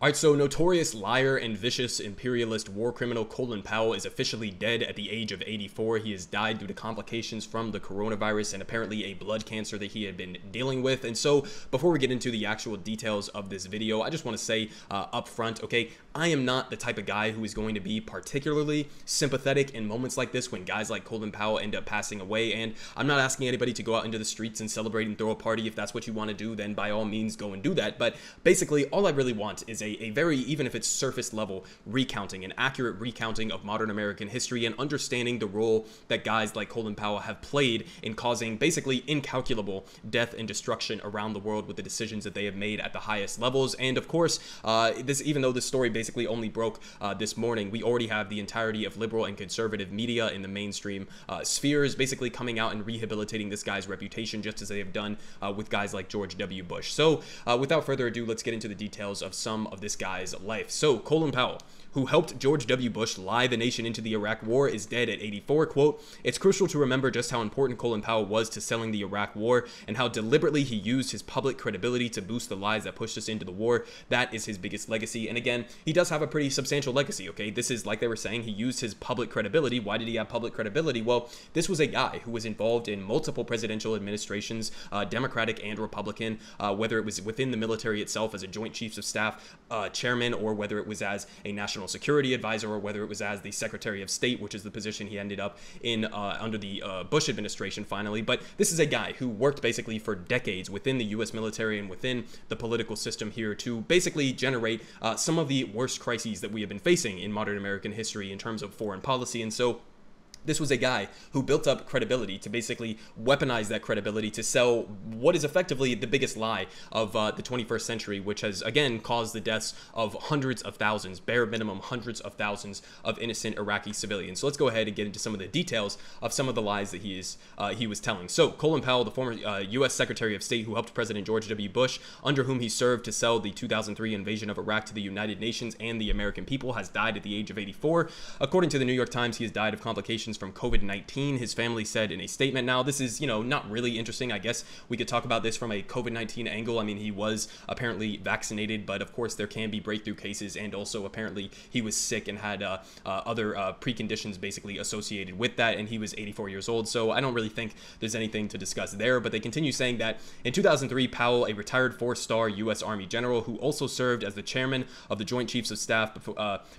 Alright, so notorious liar and vicious imperialist war criminal Colin Powell is officially dead at the age of 84. He has died due to complications from the coronavirus and apparently a blood cancer that he had been dealing with. And so before we get into the actual details of this video, I just want to say up front, okay, I am not the type of guy who is going to be particularly sympathetic in moments like this when guys like Colin Powell end up passing away. And I'm not asking anybody to go out into the streets and celebrate and throw a party. If that's what you want to do, then by all means go and do that. But basically, all I really want is a very, even if it's surface level recounting, an accurate recounting of modern American history and understanding the role that guys like Colin Powell have played in causing basically incalculable death and destruction around the world with the decisions that they have made at the highest levels. And of course, even though this story basically only broke this morning, we already have the entirety of liberal and conservative media in the mainstream spheres basically coming out and rehabilitating this guy's reputation, just as they have done with guys like George W. Bush. So without further ado, let's get into the details of some of this guy's life. So Colin Powell, who helped George W. Bush lie the nation into the Iraq War, is dead at 84. Quote, "It's crucial to remember just how important Colin Powell was to selling the Iraq War and how deliberately he used his public credibility to boost the lies that pushed us into the war. That is his biggest legacy." And again, he does have a pretty substantial legacy, okay? This is, like they were saying, he used his public credibility. Why did he have public credibility? Well, this was a guy who was involved in multiple presidential administrations, Democratic and Republican, whether it was within the military itself as a Joint Chiefs of Staff chairman, or whether it was as a national security advisor, or whether it was as the Secretary of State, which is the position he ended up in under the Bush administration finally. But this is a guy who worked basically for decades within the U.S. military and within the political system here to basically generate some of the worst crises that we have been facing in modern American history in terms of foreign policy. And so this was a guy who built up credibility to basically weaponize that credibility to sell what is effectively the biggest lie of the 21st century, which has, again, caused the deaths of hundreds of thousands, bare minimum hundreds of thousands of innocent Iraqi civilians. So let's go ahead and get into some of the details of some of the lies that he was telling. So Colin Powell, the former U.S. Secretary of State who helped President George W. Bush, under whom he served to sell the 2003 invasion of Iraq to the United Nations and the American people, has died at the age of 84. According to the New York Times, he has died of complications from COVID-19, his family said in a statement. Now, this is, not really interesting. I guess we could talk about this from a COVID-19 angle. I mean, he was apparently vaccinated, but of course there can be breakthrough cases, and also apparently he was sick and had other preconditions basically associated with that, and he was 84 years old, so I don't really think there's anything to discuss there. But they continue saying that in 2003, Powell, a retired four-star U.S. Army general who also served as the chairman of the Joint Chiefs of Staff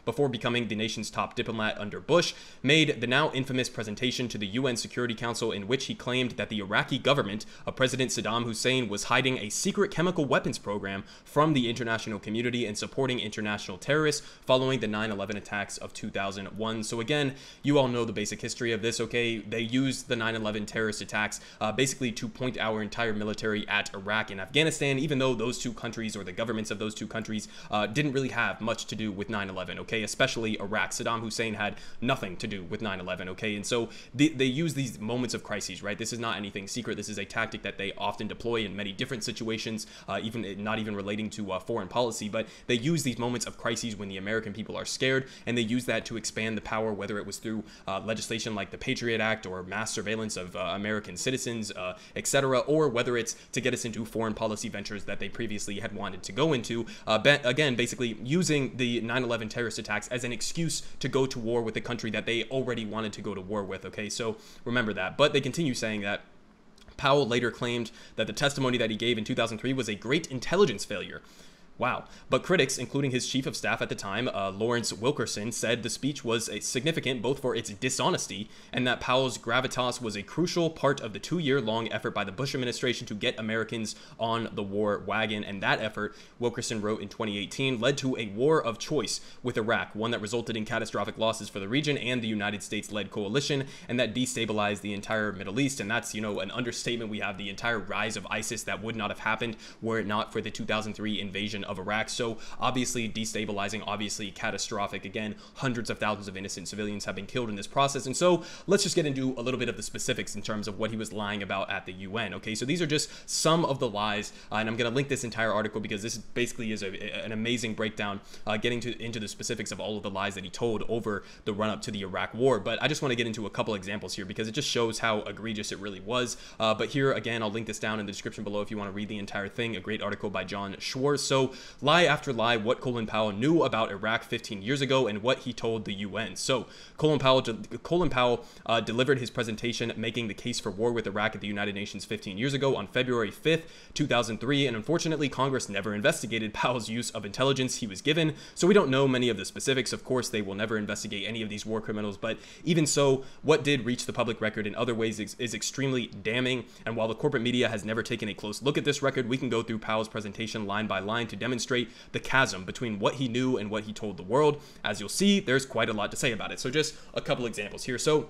before becoming the nation's top diplomat under Bush, made the now infamous presentation to the UN Security Council in which he claimed that the Iraqi government of President Saddam Hussein was hiding a secret chemical weapons program from the international community and supporting international terrorists following the 9/11 attacks of 2001. So again, you all know the basic history of this, okay? They used the 9/11 terrorist attacks basically to point our entire military at Iraq and Afghanistan, even though those two countries, or the governments of those two countries, didn't really have much to do with 9/11, okay? Especially Iraq. Saddam Hussein had nothing to do with 9/11, okay? And so they use these moments of crises, right? This is not anything secret. This is a tactic that they often deploy in many different situations, even not even relating to foreign policy, but they use these moments of crises when the American people are scared, and they use that to expand the power, whether it was through legislation like the Patriot Act or mass surveillance of American citizens, etc., or whether it's to get us into foreign policy ventures that they previously had wanted to go into. Again, basically using the 9/11 terrorist attacks as an excuse to go to war with the country that they already wanted to go to war with, okay? So remember that. But they continue saying that Powell later claimed that the testimony that he gave in 2003 was a great intelligence failure. Wow. But critics, including his chief of staff at the time, Lawrence Wilkerson, said the speech was significant both for its dishonesty and that Powell's gravitas was a crucial part of the 2-year-long effort by the Bush administration to get Americans on the war wagon. And that effort, Wilkerson wrote in 2018, led to a war of choice with Iraq, one that resulted in catastrophic losses for the region and the United States-led coalition, and that destabilized the entire Middle East. And that's, an understatement. We have the entire rise of ISIS that would not have happened were it not for the 2003 invasion of Iraq. So obviously destabilizing, obviously catastrophic. Again, hundreds of thousands of innocent civilians have been killed in this process. And so let's just get into a little bit of the specifics in terms of what he was lying about at the UN. Okay, so these are just some of the lies, and I'm going to link this entire article because this basically is an amazing breakdown, getting into the specifics of all of the lies that he told over the run-up to the Iraq War. But I just want to get into a couple examples here because it just shows how egregious it really was. But here, again, I'll link this down in the description below if you want to read the entire thing. A great article by John Schwartz. So So lie after lie, what Colin Powell knew about Iraq 15 years ago and what he told the UN. So Colin Powell delivered his presentation making the case for war with Iraq at the United Nations 15 years ago on February 5th, 2003, and unfortunately Congress never investigated Powell's use of intelligence he was given, so we don't know many of the specifics. Of course, they will never investigate any of these war criminals, but even so, what did reach the public record in other ways is extremely damning, and while the corporate media has never taken a close look at this record, we can go through Powell's presentation line by line to demonstrate the chasm between what he knew and what he told the world. As you'll see, there's quite a lot to say about it. So just a couple examples here. So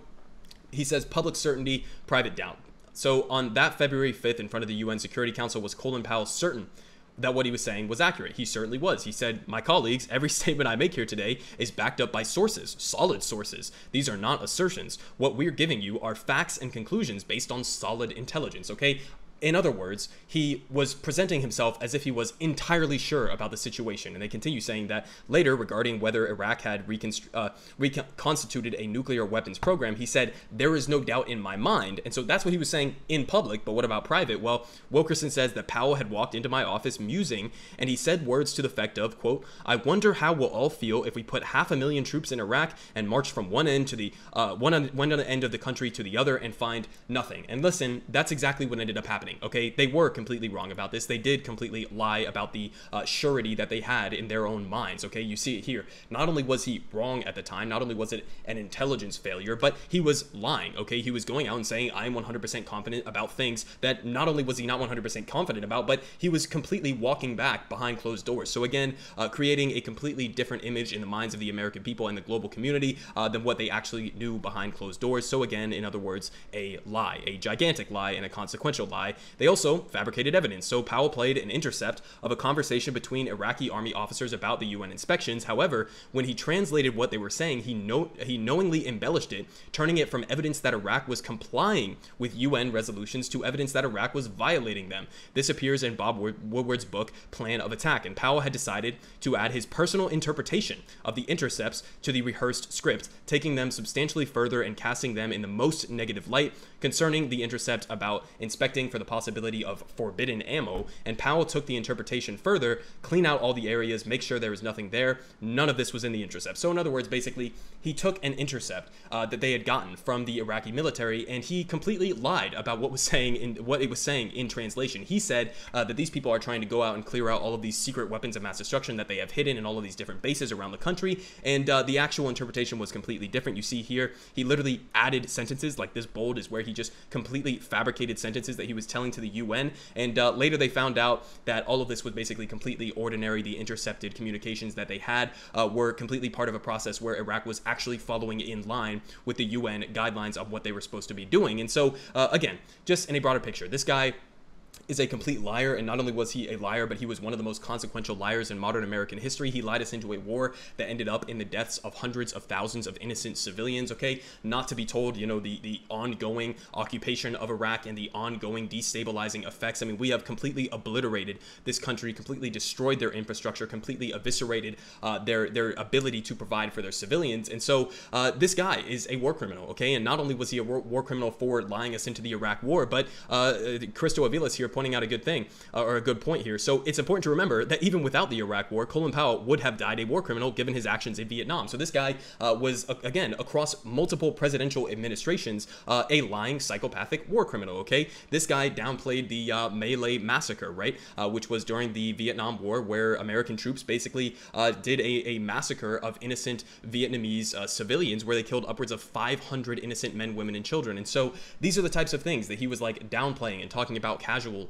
he says public certainty, private doubt. So on that February 5th in front of the UN Security Council, was Colin Powell certain that what he was saying was accurate? He certainly was. He said, "My colleagues, every statement I make here today is backed up by sources, solid sources. These are not assertions. What we're giving you are facts and conclusions based on solid intelligence," okay? In other words, he was presenting himself as if he was entirely sure about the situation. And they continue saying that later, regarding whether Iraq had reconstituted a nuclear weapons program, he said, "There is no doubt in my mind." And so that's what he was saying in public. But what about private? Well, Wilkerson says that Powell had walked into my office musing, and he said words to the effect of, quote, "I wonder how we'll all feel if we put 500,000 troops in Iraq and march from one end to the one end of the country to the other and find nothing." And listen, that's exactly what ended up happening. Okay, they were completely wrong about this. They did completely lie about the surety that they had in their own minds. Okay, you see it here. Not only was he wrong at the time, not only was it an intelligence failure, but he was lying. Okay, he was going out and saying, "I am 100% confident about things," that not only was he not 100% confident about, but he was completely walking back behind closed doors. So again, creating a completely different image in the minds of the American people and the global community than what they actually knew behind closed doors. So again, in other words, a lie, a gigantic lie and a consequential lie. They also fabricated evidence. So Powell played an intercept of a conversation between Iraqi army officers about the UN inspections. However, when he translated what they were saying, he knowingly embellished it, turning it from evidence that Iraq was complying with UN resolutions to evidence that Iraq was violating them. This appears in Bob Woodward's book, Plan of Attack, and Powell had decided to add his personal interpretation of the intercepts to the rehearsed script, taking them substantially further and casting them in the most negative light concerning the intercept about inspecting for the possibility of forbidden ammo. And Powell took the interpretation further, clean out all the areas, make sure there was nothing there. None of this was in the intercept. So in other words, basically, he took an intercept that they had gotten from the Iraqi military, and he completely lied about what it was saying in translation. He said that these people are trying to go out and clear out all of these secret weapons of mass destruction that they have hidden in all of these different bases around the country, and the actual interpretation was completely different. You see here, he literally added sentences, like this bold is where he just completely fabricated sentences that he was telling to the UN, and later they found out that all of this was basically completely ordinary. The intercepted communications that they had were completely part of a process where Iraq was actually following in line with the UN guidelines of what they were supposed to be doing. And so again, just in a broader picture, this guy is a complete liar, and not only was he a liar, but he was one of the most consequential liars in modern American history. He lied us into a war that ended up in the deaths of hundreds of thousands of innocent civilians, okay? Not to be told, you know, the ongoing occupation of Iraq and the ongoing destabilizing effects. I mean, we have completely obliterated this country, completely destroyed their infrastructure, completely eviscerated their ability to provide for their civilians. And so this guy is a war criminal, okay? And not only was he a war criminal for lying us into the Iraq war, but Christo Avila's here pointing out a good thing, or a good point here. So it's important to remember that even without the Iraq war, Colin Powell would have died a war criminal given his actions in Vietnam. So this guy was, again, across multiple presidential administrations, a lying, psychopathic war criminal, okay? This guy downplayed the My Lai massacre, right? Which was during the Vietnam War, where American troops basically did a massacre of innocent Vietnamese civilians, where they killed upwards of 500 innocent men, women, and children. And so these are the types of things that he was like downplaying and talking about casually,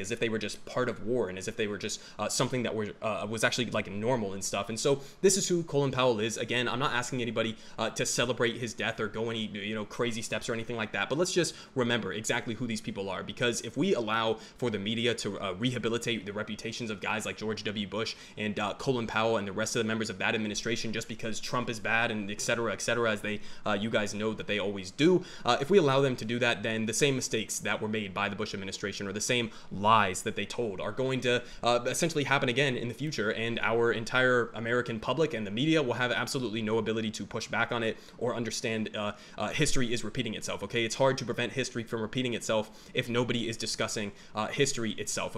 as if they were just part of war and as if they were just something that was actually like normal and stuff. And so this is who Colin Powell is. Again, I'm not asking anybody to celebrate his death or go any crazy steps or anything like that, but let's just remember exactly who these people are, because if we allow for the media to rehabilitate the reputations of guys like George W. Bush and Colin Powell and the rest of the members of that administration just because Trump is bad and et cetera, as they you guys know that they always do, if we allow them to do that, then the same mistakes that were made by the Bush administration or the same lies that they told are going to essentially happen again in the future, and our entire American public and the media will have absolutely no ability to push back on it or understand history is repeating itself, okay? It's hard to prevent history from repeating itself if nobody is discussing history itself.